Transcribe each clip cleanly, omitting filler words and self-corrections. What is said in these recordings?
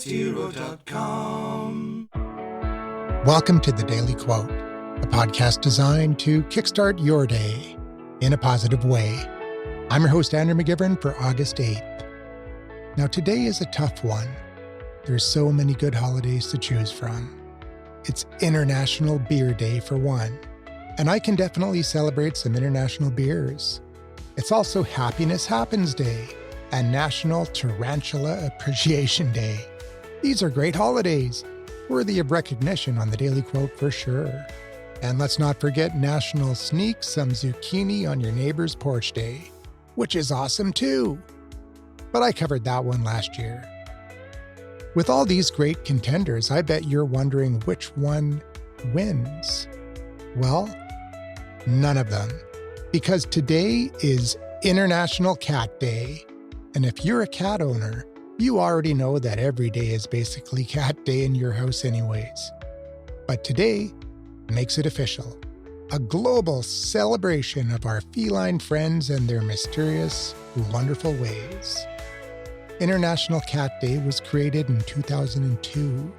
podcasthero.com. Welcome to The Daily Quote, a podcast designed to kickstart your day in a positive way. I'm your host, Andrew McGivern, for August 8th. Now, today is a tough one. There's so many good holidays to choose from. It's International Beer Day for one, and I can definitely celebrate some international beers. It's also Happiness Happens Day and National Tarantula Appreciation Day. These are great holidays, worthy of recognition on the Daily Quote for sure. And let's not forget National Sneak Some Zucchini on Your Neighbor's Porch Day, which is awesome too. But I covered that one last year. With all these great contenders, I bet you're wondering which one wins. Well, none of them, because today is International Cat Day. And if you're a cat owner, you already know that every day is basically cat day in your house anyways. But today makes it official. A global celebration of our feline friends and their mysterious, wonderful ways. International Cat Day was created in 2002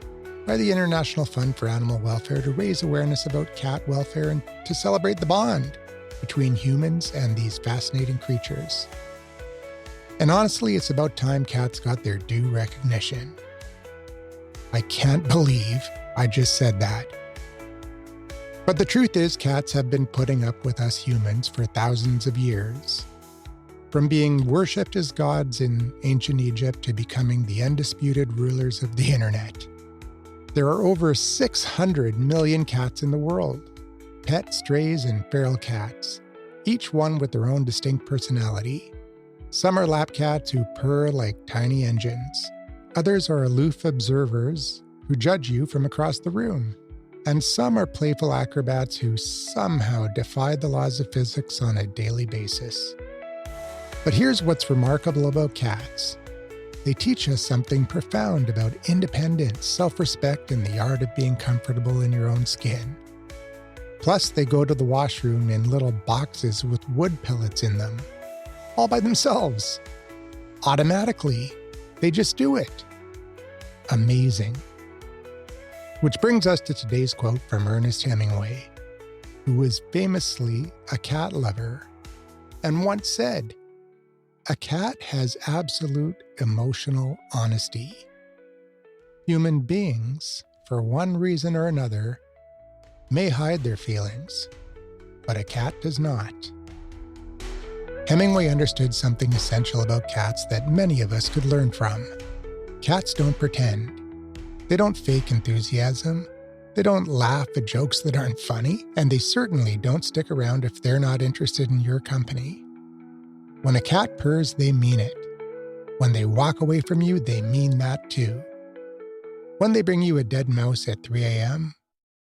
by the International Fund for Animal Welfare to raise awareness about cat welfare and to celebrate the bond between humans and these fascinating creatures. And honestly, it's about time cats got their due recognition. I can't believe I just said that. But the truth is, cats have been putting up with us humans for thousands of years. From being worshipped as gods in ancient Egypt to becoming the undisputed rulers of the internet. There are over 600 million cats in the world, pet, strays, and feral cats, each one with their own distinct personality. Some are lap cats who purr like tiny engines. Others are aloof observers who judge you from across the room. And some are playful acrobats who somehow defy the laws of physics on a daily basis. But here's what's remarkable about cats. They teach us something profound about independence, self-respect, and the art of being comfortable in your own skin. Plus, they go to the washroom in little boxes with wood pellets in them. All by themselves. Automatically. They just do it. Amazing. Which brings us to today's quote from Ernest Hemingway, who was famously a cat lover, and once said, "A cat has absolute emotional honesty. Human beings, for one reason or another, may hide their feelings, but a cat does not." Hemingway understood something essential about cats that many of us could learn from. Cats don't pretend. They don't fake enthusiasm. They don't laugh at jokes that aren't funny, and they certainly don't stick around if they're not interested in your company. When a cat purrs, they mean it. When they walk away from you, they mean that too. When they bring you a dead mouse at 3 a.m.,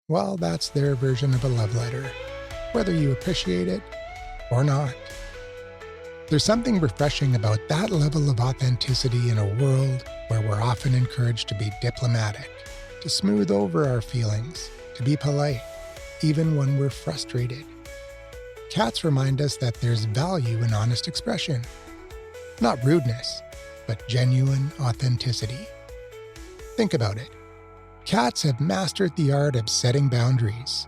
well, that's their version of a love letter, whether you appreciate it or not. There's something refreshing about that level of authenticity in a world where we're often encouraged to be diplomatic, to smooth over our feelings, to be polite, even when we're frustrated. Cats remind us that there's value in honest expression. Not rudeness, but genuine authenticity. Think about it. Cats have mastered the art of setting boundaries.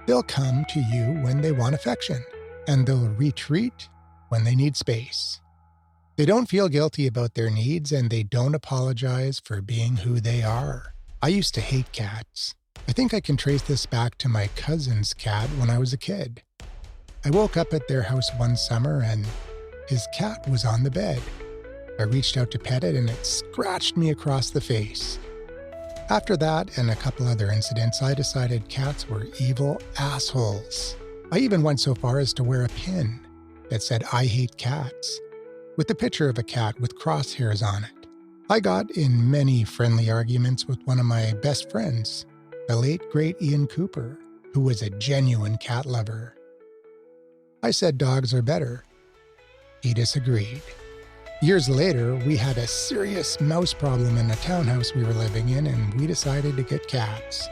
They'll come to you when they want affection, and they'll retreat when they need space. They don't feel guilty about their needs, and they don't apologize for being who they are. I used to hate cats. I think I can trace this back to my cousin's cat when I was a kid. I woke up at their house one summer and his cat was on the bed. I reached out to pet it and it scratched me across the face. After that and a couple other incidents, I decided cats were evil assholes. I even went so far as to wear a pin that said, "I hate cats," with a picture of a cat with crosshairs on it. I got in many friendly arguments with one of my best friends, the late great Ian Cooper, who was a genuine cat lover. I said dogs are better. He disagreed. Years later, we had a serious mouse problem in a townhouse we were living in, and we decided to get cats.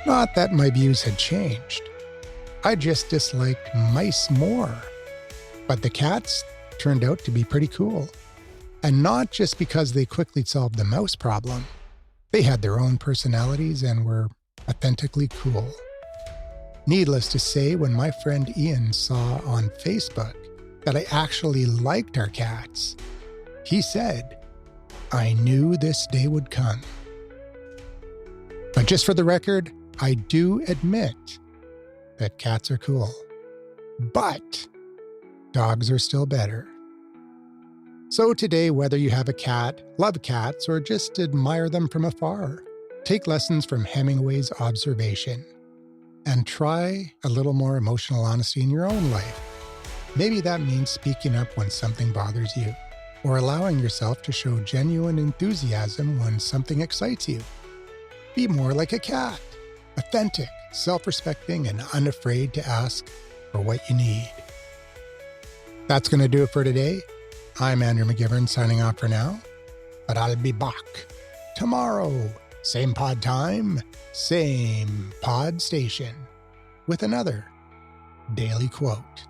Not that my views had changed. I just disliked mice more. But the cats turned out to be pretty cool. And not just because they quickly solved the mouse problem. They had their own personalities and were authentically cool. Needless to say, when my friend Ian saw on Facebook that I actually liked our cats, he said, "I knew this day would come." But just for the record, I do admit that cats are cool. But dogs are still better. So today, whether you have a cat, love cats, or just admire them from afar, take lessons from Hemingway's observation and try a little more emotional honesty in your own life. Maybe that means speaking up when something bothers you, or allowing yourself to show genuine enthusiasm when something excites you. Be more like a cat, authentic, self-respecting, and unafraid to ask for what you need. That's going to do it for today. I'm Andrew McGivern signing off for now, but I'll be back tomorrow. Same pod time, same pod station, with another daily quote.